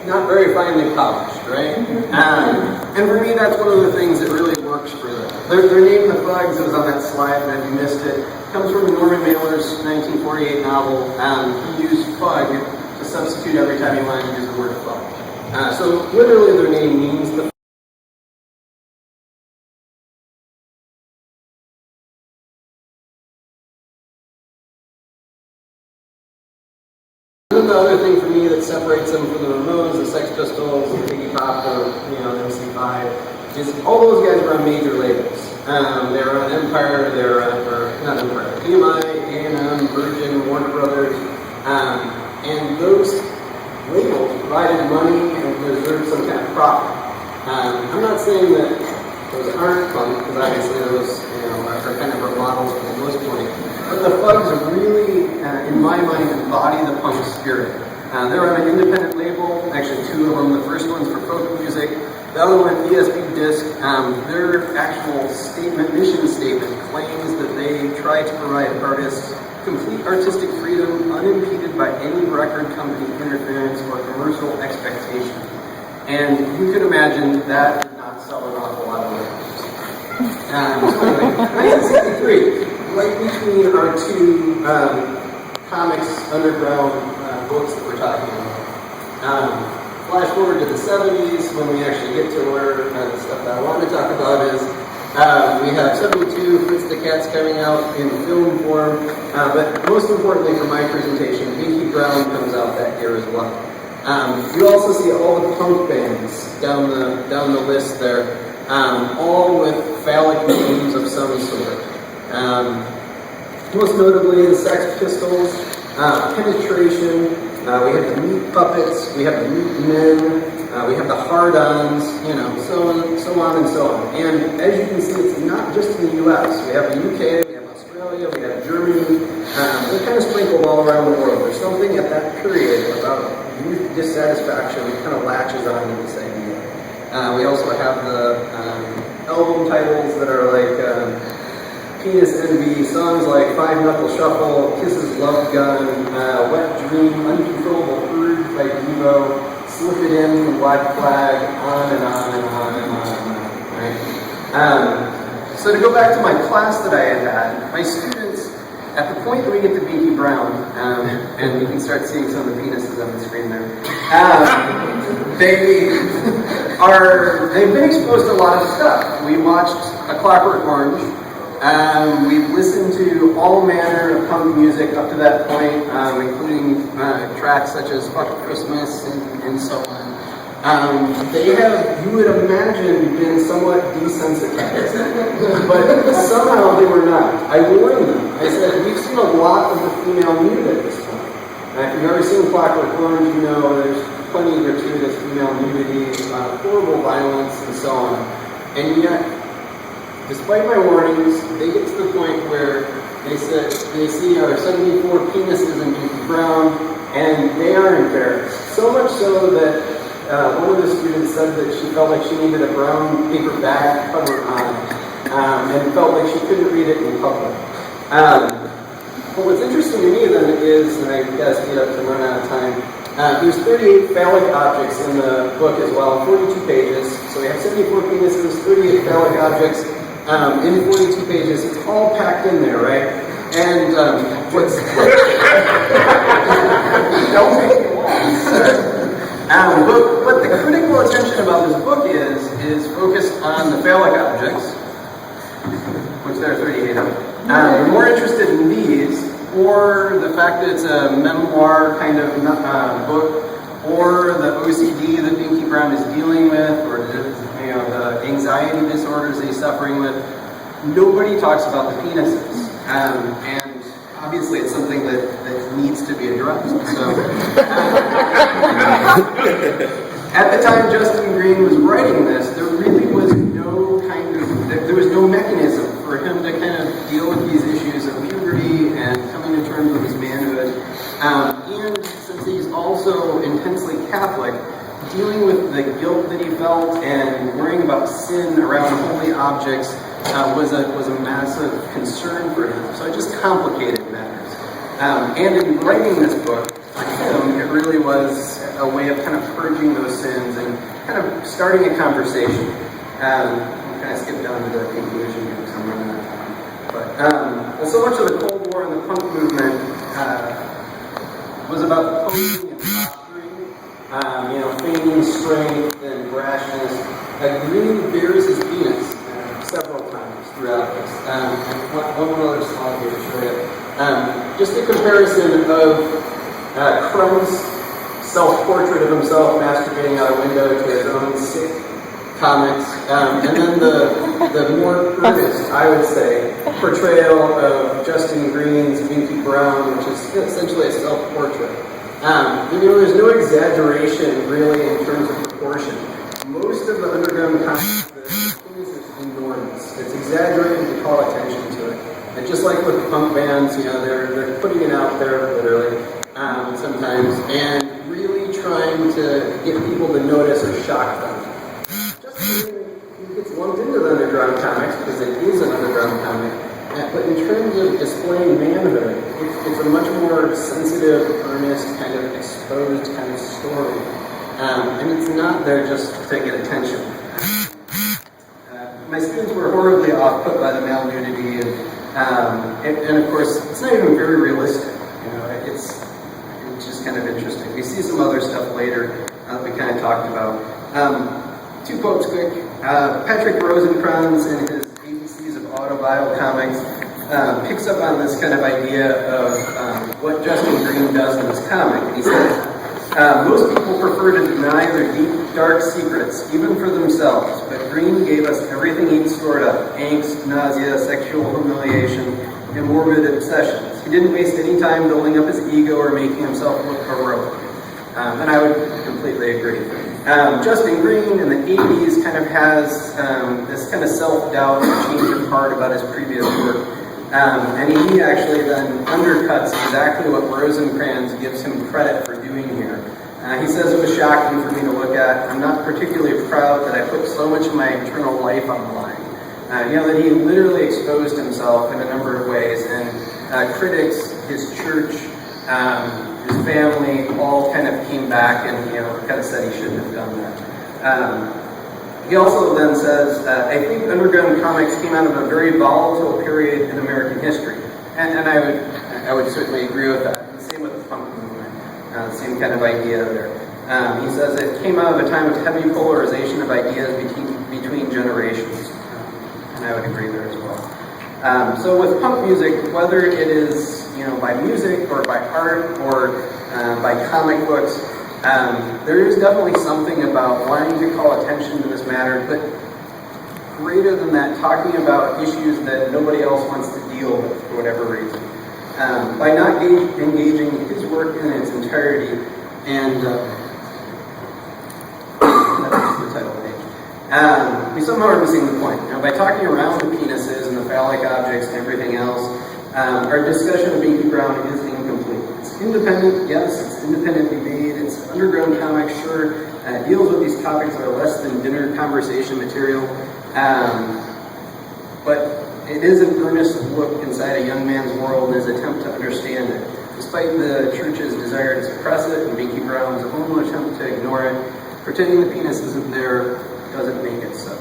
not very finely polished, right? And for me, that's one of the things that really works for them. Their name, The Thugs, it was on that slide, but if you missed it, comes from Norman Mailer's 1948 novel. He used fug to substitute every time he wanted to use the word fuck. So literally their name means the the other thing for me that separates them from the Ramones, the Sex Pistols, the Iggy Pop, the MC5, is all those guys were on major labels. They were on Empire, they were on, or not Empire, EMI, A&M, Virgin, Warner Brothers, and those labels provided money and deserved some kind of profit. I'm not saying that those aren't punk, because obviously those are kind of our models for the most point. But the Thugs really, in my mind, embody the punk spirit. They're on an independent label, actually two of them. The first one's for folk music, the other one, ESP Disc. Their actual mission statement claims that they try to provide artists complete artistic freedom, unimpeded by any record company interference or commercial expectation. And you can imagine that did not sell an awful lot of records. So anyway, 1963. Right between our two comics underground books that we're talking about. Flash forward to the 70s when we actually get to where the stuff that I want to talk about is we have 72 Fritz the Cat's coming out in film form, but most importantly for my presentation, Pinky Brown comes out that year as well. You also see all the punk bands down the list there, all with phallic names of some sort. Most notably the Sex Pistols, Penetration, we have the Meat Puppets, we have the Meat Men, we have the Hard-Ons, so on and so on. And as you can see, it's not just in the US. We have the UK, we have Australia, we have Germany. They're kind of sprinkled all around the world. There's something at that period about youth dissatisfaction that kind of latches on to this idea. We also have the album titles that are like Penis Envy, songs like Five Knuckle Shuffle, Kisses Love Gun, Wet Dream, Uncontrollable Urge by Devo, Slip It In from Black Flag, on and on and on and on and on, right? So to go back to my class that I had, my students, at the point that we get to Pinky Brown, and you can start seeing some of the penises on the screen there, they've been exposed to a lot of stuff. We watched A Clockwork Orange. We've listened to all manner of punk music up to that point, including tracks such as Fuck Christmas and so on. They have, you would imagine, been somewhat desensitized, but somehow they were not. I warned them. I said, we've seen a lot of the female nude at this point. If you've ever seen Clockwork Orange, you know there's plenty of gratuitous female nudity, horrible violence, and so on. And yet, despite my warnings, they get to the point where they see our 74 penises in Pinky Brown, and they are embarrassed. So much so that one of the students said that she felt like she needed a brown paper bag to cover on, and felt like she couldn't read it in public. But what's interesting to me then is, and I gotta speed up to run out of time, there's 38 phallic objects in the book as well, 42 pages. So we have 74 penises, 38 phallic objects. In 42 pages, it's all packed in there, right? And what's but the critical attention about this book is focused on the phallic objects, which there are 38 of them. We're more interested in these, or the fact that it's a memoir kind of book, or the OCD that Pinky Brown is dealing with, or the anxiety disorders that he's suffering with. Nobody talks about the penises, and obviously it's something that needs to be addressed. So, at the time Justin Green was writing this, there really was there was no mechanism for him to kind of deal with these issues of puberty and coming to terms with his manhood. And since he's also intensely Catholic, dealing with the guilt that he felt and worrying about sin around holy objects was a massive concern for him. So it just complicated matters. And in writing this book, for him, it really was a way of kind of purging those sins and kind of starting a conversation. I'll kind of skip down to the conclusion because I'm running out of time. But so much of the Cold War and the punk movement was about posing and posturing, feigning strength and brashness. Green bears his penis several times throughout this. One other slide here to show you. Just a comparison of Crumb's self-portrait of himself masturbating out a window to his own sick comics, and then the more earnest, I would say, portrayal of Justin Green's Binky Brown, which is essentially a self-portrait. There's no exaggeration really in terms of proportion. Most of the underground comics, the penis is enormous. It's exaggerated to call attention to it. And just like with punk bands, they're putting it out there literally sometimes, and really trying to get people to notice or shock them. It gets lumped into the underground comics because it is an underground comic, but in terms of displaying manhood, it's a much more sensitive, earnest, kind of exposed kind of story, and it's not there just to get attention. My students were horribly off-put by the male nudity, and of course, it's not even very realistic. It's just kind of interesting. We see some other stuff later that we kind of talked about. Two quotes quick. Patrick Rosencrantz in his ABCs of Autobio comics picks up on this kind of idea of what Justin Green does in this comic. And he says, most people prefer to deny their deep, dark secrets, even for themselves, but Green gave us everything he'd stored up: angst, nausea, sexual humiliation, and morbid obsessions. He didn't waste any time building up his ego or making himself look heroic. And I would completely agree. Justin Green in the 80s kind of has this kind of self-doubt and change of heart about his previous work. And he actually then undercuts exactly what Rosencrantz gives him credit for doing here. He says, it was shocking for me to look at. I'm not particularly proud that I put so much of my internal life on the line. That he literally exposed himself in a number of ways, and critics, his church, his family, all kind of came back and kind of said he shouldn't have done that. He also then says, I think underground comics came out of a very volatile period in American history, and I would certainly agree with that. The same with the punk movement, the same kind of idea there. He says it came out of a time of heavy polarization of ideas between generations, and I would agree there as well. So with punk music, whether it is by music or by art or by comic books, there is definitely something about wanting to call attention to this matter, but greater than that, talking about issues that nobody else wants to deal with for whatever reason. By not engaging his work in its entirety, and that's the title page, we somehow are missing the point. By talking around the penises and the phallic objects and everything else, our discussion of Binky Brown is incomplete. It's independent, yes, it's independently made, it's underground comics, sure, it deals with these topics that are less than dinner conversation material, but it is an earnest look inside a young man's world and his attempt to understand it. Despite the church's desire to suppress it and Binky Brown's own attempt to ignore it, pretending the penis isn't there doesn't make it so.